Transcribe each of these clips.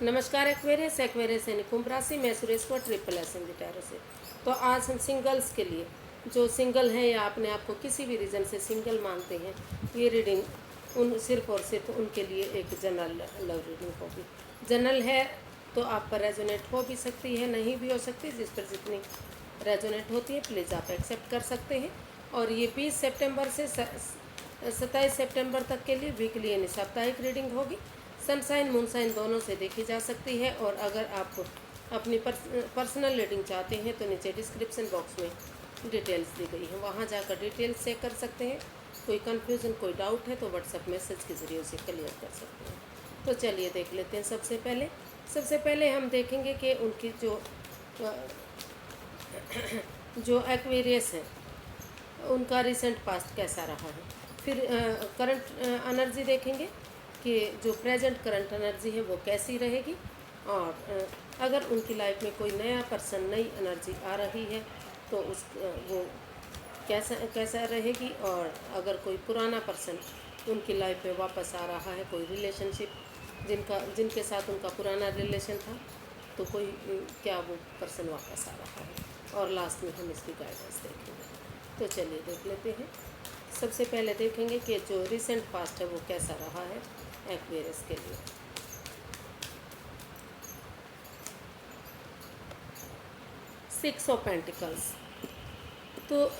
नमस्कार एक्वेरियस यानी कुंभ राशि में सुरेश को ट्रिपल एस इन टैरो से। तो आज हम सिंगल्स के लिए, जो सिंगल हैं या अपने आप को किसी भी रीज़न से सिंगल मानते हैं, ये रीडिंग उन सिर्फ और सिर्फ उनके लिए एक जनरल लव रीडिंग होगी। जनरल है तो आप पर रेजोनेट हो भी सकती है, नहीं भी हो सकती। जिस पर जितनी रेजोनेट होती है प्लीज़ आप एक्सेप्ट कर सकते हैं। और ये 20 सितंबर से 27 सितंबर तक के लिए वीकली यानी साप्ताहिक रीडिंग होगी। सनसाइन मूनसाइन दोनों से देखी जा सकती है। और अगर आप अपनी पर्सनल रीडिंग चाहते हैं तो नीचे डिस्क्रिप्शन बॉक्स में डिटेल्स दी गई हैं, वहाँ जाकर डिटेल्स चेक कर सकते हैं। कोई कन्फ्यूज़न कोई डाउट है तो व्हाट्सएप मैसेज के ज़रिए उसे क्लियर कर सकते हैं। तो चलिए देख लेते हैं। सबसे पहले हम देखेंगे कि उनकी जो एक्वेरियस है उनका रिसेंट पास्ट कैसा रहा है। फिर करंट एनर्जी देखेंगे कि जो प्रेजेंट करंट एनर्जी है वो कैसी रहेगी। और अगर उनकी लाइफ में कोई नया पर्सन, नई एनर्जी आ रही है तो वो कैसा रहेगी। और अगर कोई पुराना पर्सन उनकी लाइफ में वापस आ रहा है, कोई रिलेशनशिप जिनके साथ उनका पुराना रिलेशन था, तो क्या वो पर्सन वापस आ रहा है। और लास्ट में हम इसकी गाइडेंस देखेंगे। तो चलिए देख लेते हैं। सबसे पहले देखेंगे कि जो रिसेंट पास्ट है वो कैसा रहा है एक्वेरियस के लिए। Six of pentacles. तो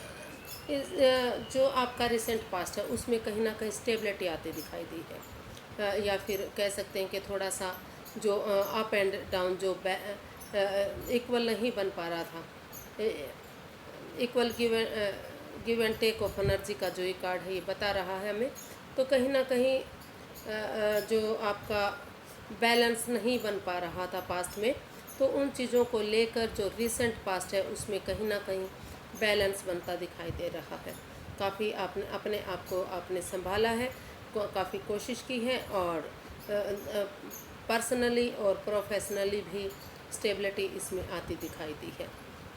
जो आपका रिसेंट पास्ट है उसमें कहीं ना कहीं स्टेबिलिटी आती दिखाई दी है, या फिर कह सकते हैं कि थोड़ा सा जो अप एंड डाउन जो इक्वल नहीं बन पा रहा था, equal give and take of energy का जो ये कार्ड है ये बता रहा है हमें। तो कहीं ना कहीं जो आपका बैलेंस नहीं बन पा रहा था पास्ट में, तो उन चीज़ों को लेकर जो रिसेंट पास्ट है उसमें कहीं ना कहीं बैलेंस बनता दिखाई दे रहा है। काफ़ी आपने अपने आप को आपने संभाला है, काफ़ी कोशिश की है। और पर्सनली और प्रोफेशनली भी स्टेबिलिटी इसमें आती दिखाई दी है।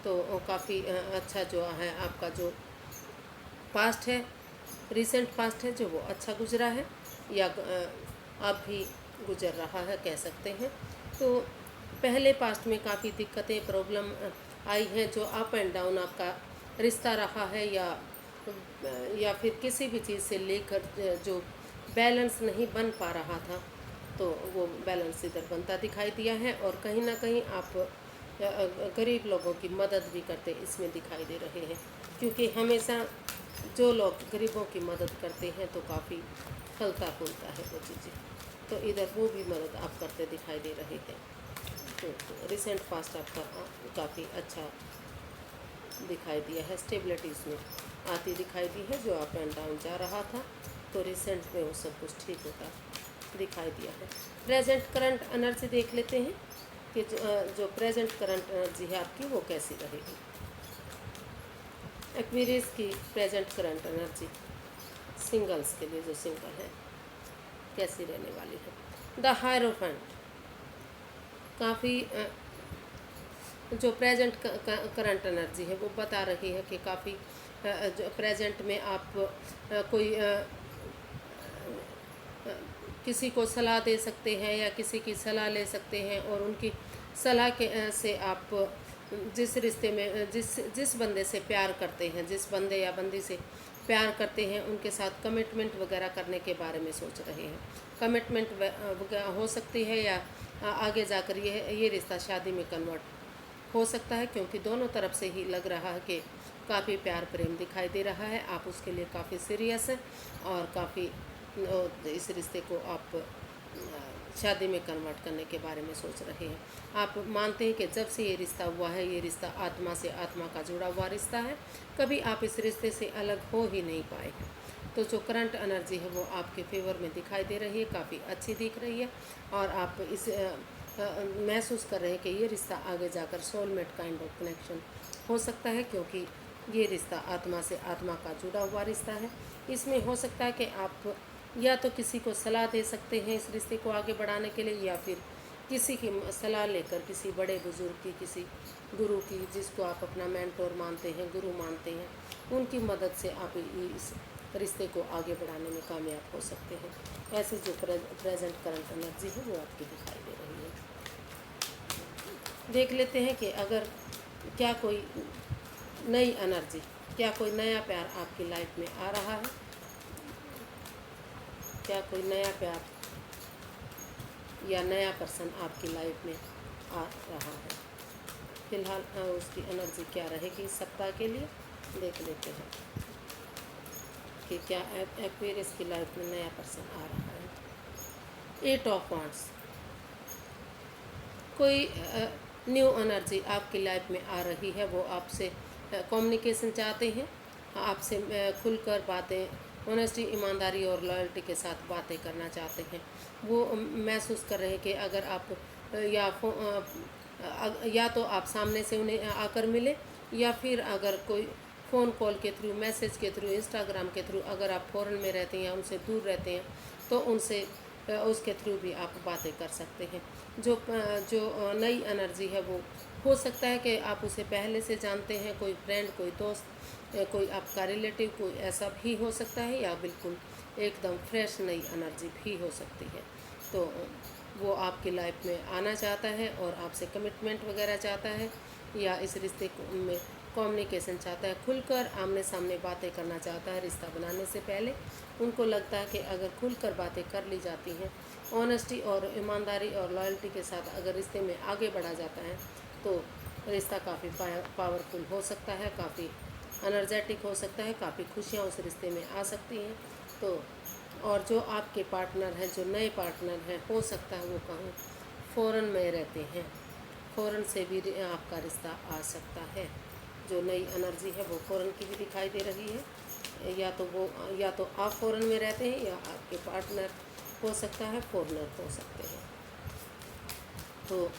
तो काफ़ी अच्छा जो है आपका जो पास्ट है, रिसेंट पास्ट है, जो वो अच्छा गुजरा है या अब भी गुजर रहा है कह सकते हैं। तो पहले पास्ट में काफ़ी दिक्कतें, प्रॉब्लम आई हैं, जो अप एंड डाउन आपका रिश्ता रहा है, या फिर किसी भी चीज़ से लेकर जो बैलेंस नहीं बन पा रहा था, तो वो बैलेंस इधर बनता दिखाई दिया है। और कहीं ना कहीं आप गरीब लोगों की मदद भी करते इसमें दिखाई दे रहे हैं, क्योंकि हमेशा जो लोग गरीबों की मदद करते हैं तो काफ़ी फलता फूलता है वो चीज़ें। तो इधर वो भी मदद आप करते दिखाई दे रहे हैं। तो रिसेंट पास्ट आपका काफ़ी अच्छा दिखाई दिया है, स्टेबिलिटी इसमें आती दिखाई दी है। जो अप एंड डाउन जा रहा था तो रिसेंट में वो सब कुछ ठीक होता दिखाई दिया है। प्रेजेंट करंट एनर्जी देख लेते हैं कि जो प्रेजेंट करंट एनर्जी है आपकी वो कैसी रहेगी। एक्वेरियस की प्रेजेंट करंट एनर्जी सिंगल्स के लिए, जो सिंगल है, कैसी रहने वाली है। द हायरोफेंट काफ़ी जो प्रेजेंट करंट एनर्जी है वो बता रही है कि काफ़ी जो प्रेजेंट में आप कोई किसी को सलाह दे सकते हैं या किसी की सलाह ले सकते हैं। और उनकी सलाह के से आप जिस रिश्ते में जिस बंदे से प्यार करते हैं, जिस बंदे या बंदी से प्यार करते हैं, उनके साथ कमिटमेंट वगैरह करने के बारे में सोच रहे हैं। कमिटमेंट हो सकती है या आगे जाकर ये रिश्ता शादी में कन्वर्ट हो सकता है, क्योंकि दोनों तरफ से ही लग रहा है कि काफ़ी प्यार प्रेम दिखाई दे रहा है। आप उसके लिए काफ़ी सीरियस हैं और काफ़ी इस रिश्ते को आप शादी में कन्वर्ट करने के बारे में सोच रहे हैं। आप मानते हैं कि जब से ये रिश्ता हुआ है, ये रिश्ता आत्मा से आत्मा का जुड़ा हुआ रिश्ता है, कभी आप इस रिश्ते से अलग हो ही नहीं पाए हैं। तो जो करंट एनर्जी है वो आपके फेवर में दिखाई दे रही है, काफ़ी अच्छी दिख रही है। और आप इस महसूस कर रहे हैं कि ये रिश्ता आगे जाकर सोलमेट काइंड ऑफ कनेक्शन हो सकता है, क्योंकि ये रिश्ता आत्मा से आत्मा का जुड़ा हुआ रिश्ता है। इसमें हो सकता है कि आप या तो किसी को सलाह दे सकते हैं इस रिश्ते को आगे बढ़ाने के लिए, या फिर किसी की सलाह लेकर, किसी बड़े बुजुर्ग की, किसी गुरु की, जिसको आप अपना मेंटोर मानते हैं, गुरु मानते हैं, उनकी मदद से आप इस रिश्ते को आगे बढ़ाने में कामयाब हो सकते हैं। ऐसी जो प्रेजेंट करंट एनर्जी है वो आपकी दिखाई दे रही है। देख लेते हैं कि अगर क्या कोई नई एनर्जी, क्या कोई नया प्यार आपकी लाइफ में आ रहा है, क्या कोई नया प्यार या नया पर्सन आपकी लाइफ में आ रहा है। फिलहाल उसकी एनर्जी क्या रहेगी इस सप्ताह के लिए, देख लेते हैं कि क्या एक्वेरियस की लाइफ में नया पर्सन आ रहा है। 8 ऑफ वांड्स, कोई न्यू एनर्जी आपकी लाइफ में आ रही है। वो आपसे कम्युनिकेशन चाहते हैं, आपसे खुलकर बातें, ऑनेस्टी, ईमानदारी और लॉयल्टी के साथ बातें करना चाहते हैं। वो महसूस कर रहे हैं कि अगर आप या तो आप सामने से उन्हें आकर मिले, या फिर अगर कोई फ़ोन कॉल के थ्रू, मैसेज के थ्रू, इंस्टाग्राम के थ्रू, अगर आप फ़ॉरेन में रहते हैं या उनसे दूर रहते हैं तो उनसे उसके थ्रू भी आप बातें कर सकते हैं। जो नई एनर्जी है वो हो सकता है कि आप उसे पहले से जानते हैं, कोई फ्रेंड, कोई दोस्त, कोई आपका रिलेटिव, कोई ऐसा भी हो सकता है, या बिल्कुल एकदम फ्रेश नई एनर्जी भी हो सकती है। तो वो आपकी लाइफ में आना चाहता है और आपसे कमिटमेंट वगैरह चाहता है, या इस रिश्ते में कम्युनिकेशन चाहता है, खुलकर आमने सामने बातें करना चाहता है। रिश्ता बनाने से पहले उनको लगता है कि अगर खुलकर बातें कर ली जाती हैं, ऑनेस्टी और ईमानदारी और लॉयल्टी के साथ अगर रिश्ते में आगे बढ़ा जाता है तो रिश्ता काफ़ी पावरफुल हो सकता है, काफ़ी एनर्जेटिक हो सकता है, काफ़ी खुशियाँ उस रिश्ते में आ सकती हैं। तो और जो आपके पार्टनर हैं, जो नए पार्टनर हैं, हो सकता है वो कहीं फ़ॉरेन में रहते हैं, फ़ॉरेन से भी आपका रिश्ता आ सकता है। जो नई एनर्जी है वो फ़ॉरेन की भी दिखाई दे रही है, या तो आप फ़ॉरेन में रहते हैं, या आपके पार्टनर हो सकता है फॉरेनर हो सकते हैं। तो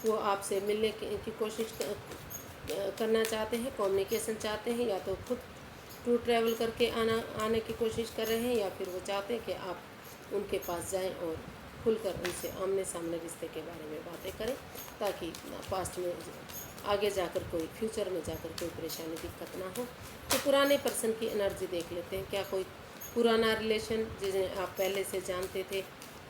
वो आपसे मिलने की कोशिश करना चाहते हैं, कम्युनिकेशन चाहते हैं, या तो खुद टूर ट्रैवल करके आने की कोशिश कर रहे हैं, या फिर वो चाहते हैं कि आप उनके पास जाएं और खुलकर उनसे आमने सामने रिश्ते के बारे में बातें करें, ताकि पास्ट में आगे जाकर कोई, फ्यूचर में जाकर कोई परेशानी, दिक्कत ना हो। तो पुराने पर्सन की एनर्जी देख लेते हैं। क्या कोई पुराना रिलेशन जिन्हें आप पहले से जानते थे,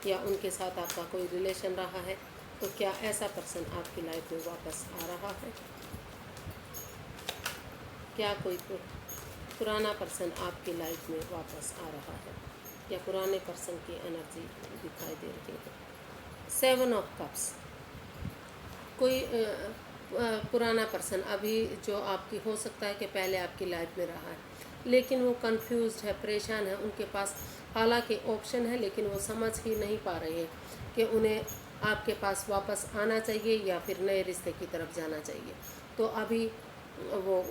या उनके साथ आपका कोई रिलेशन रहा है, तो क्या ऐसा पर्सन आपकी लाइफ में वापस आ रहा है। क्या कोई पुराना पर्सन आपकी लाइफ में वापस आ रहा है, या पुराने पर्सन की एनर्जी दिखाई दे रही है। 7 ऑफ कप्स, कोई पुराना पर्सन अभी जो आपकी, हो सकता है कि पहले आपकी लाइफ में रहा है, लेकिन वो कंफ्यूज्ड है, परेशान है। उनके पास हालांकि ऑप्शन है, लेकिन वो समझ ही नहीं पा रहे हैं कि उन्हें आपके पास वापस आना चाहिए या फिर नए रिश्ते की तरफ जाना चाहिए। तो अभी वो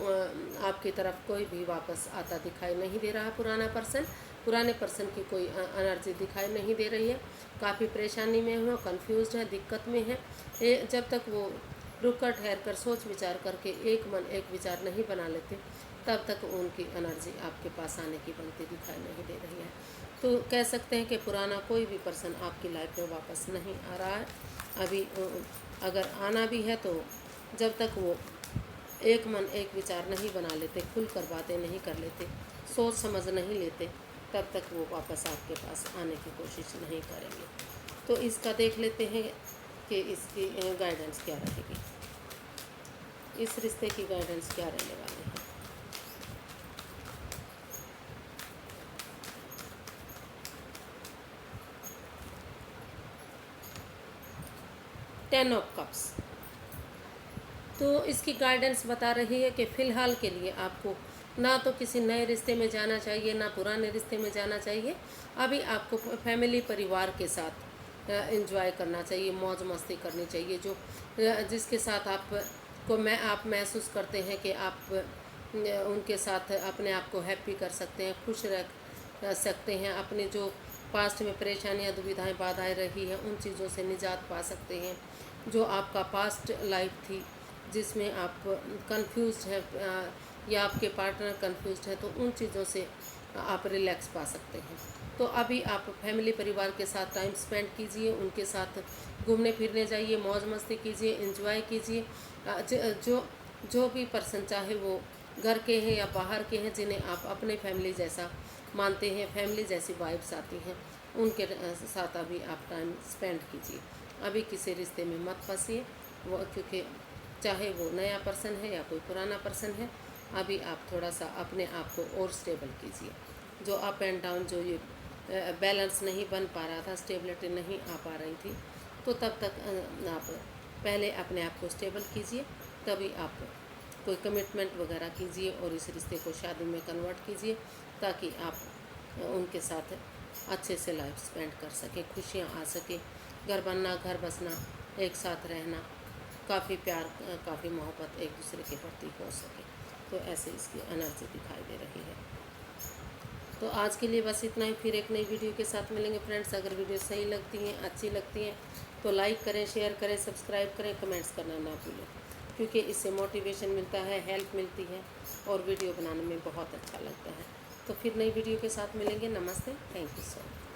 आपकी तरफ कोई भी वापस आता दिखाई नहीं दे रहा। पुराने पर्सन की कोई एनर्जी दिखाई नहीं दे रही है। काफ़ी परेशानी में है, कंफ्यूज्ड है, दिक्कत में है। जब तक वो रुक कर, ठहर कर, सोच विचार करके एक मन एक विचार नहीं बना लेते, तब तक उनकी एनर्जी आपके पास आने की बनती दिखाई नहीं दे रही है। तो कह सकते हैं कि पुराना कोई भी पर्सन आपकी लाइफ में वापस नहीं आ रहा है अभी। अगर आना भी है तो जब तक वो एक मन एक विचार नहीं बना लेते, खुलकर बातें नहीं कर लेते, सोच समझ नहीं लेते, तब तक वो वापस आपके पास आने की कोशिश नहीं करेंगे। तो इसका देख लेते हैं कि इसकी गाइडेंस क्या रहेगी, इस रिश्ते की गाइडेंस क्या रहने वाली है। टेन ऑफ कप्स, तो इसकी गाइडेंस बता रही है कि फ़िलहाल के लिए आपको ना तो किसी नए रिश्ते में जाना चाहिए, ना पुराने रिश्ते में जाना चाहिए। अभी आपको फैमिली, परिवार के साथ एंजॉय करना चाहिए, मौज मस्ती करनी चाहिए। जिसके साथ आप महसूस करते हैं कि आप उनके साथ अपने आप को हैप्पी कर सकते हैं, खुश रख सकते हैं, अपने जो पास्ट में परेशानियां, दुविधाएं, बाधाएं रही हैं, उन चीज़ों से निजात पा सकते हैं। जो आपका पास्ट लाइफ थी जिसमें आप कंफ्यूज्ड हैं, या आपके पार्टनर कंफ्यूज्ड है, तो उन चीज़ों से आप रिलैक्स पा सकते हैं। तो अभी आप फैमिली, परिवार के साथ टाइम स्पेंड कीजिए, उनके साथ घूमने फिरने जाइए, मौज मस्ती कीजिए, एंजॉय कीजिए। जो भी पर्सन, चाहे वो घर के हैं या बाहर के हैं, जिन्हें आप अपने फैमिली जैसा मानते हैं, फैमिली जैसी वाइब्स आती हैं, उनके साथ अभी आप टाइम स्पेंड कीजिए। अभी किसी रिश्ते में मत फंसिए, वो क्योंकि चाहे वो नया पर्सन है या कोई पुराना पर्सन है, अभी आप थोड़ा सा अपने आप को और स्टेबल कीजिए। जो अप एंड डाउन, जो ये बैलेंस नहीं बन पा रहा था, स्टेबिलिटी नहीं आ पा रही थी, तो तब तक आप पहले अपने आप को स्टेबल कीजिए, तभी आप कोई कमिटमेंट वगैरह कीजिए और इस रिश्ते को शादी में कन्वर्ट कीजिए, ताकि आप उनके साथ अच्छे से लाइफ स्पेंड कर सके, खुशियाँ आ सके, घर बनना, घर बसना, एक साथ रहना, काफ़ी प्यार, काफ़ी मोहब्बत एक दूसरे के प्रति हो सके। तो ऐसे इसकी एनर्जी दिखाई दे रही है। तो आज के लिए बस इतना ही, फिर एक नई वीडियो के साथ मिलेंगे फ्रेंड्स। अगर वीडियो सही लगती हैं, अच्छी लगती हैं, तो लाइक करें, शेयर करें, सब्सक्राइब करें, कमेंट्स करना ना भूलें, क्योंकि इससे मोटिवेशन मिलता है, हेल्प मिलती है और वीडियो बनाने में बहुत अच्छा लगता है। तो फिर नई वीडियो के साथ मिलेंगे। नमस्ते, थैंक यू सो मच।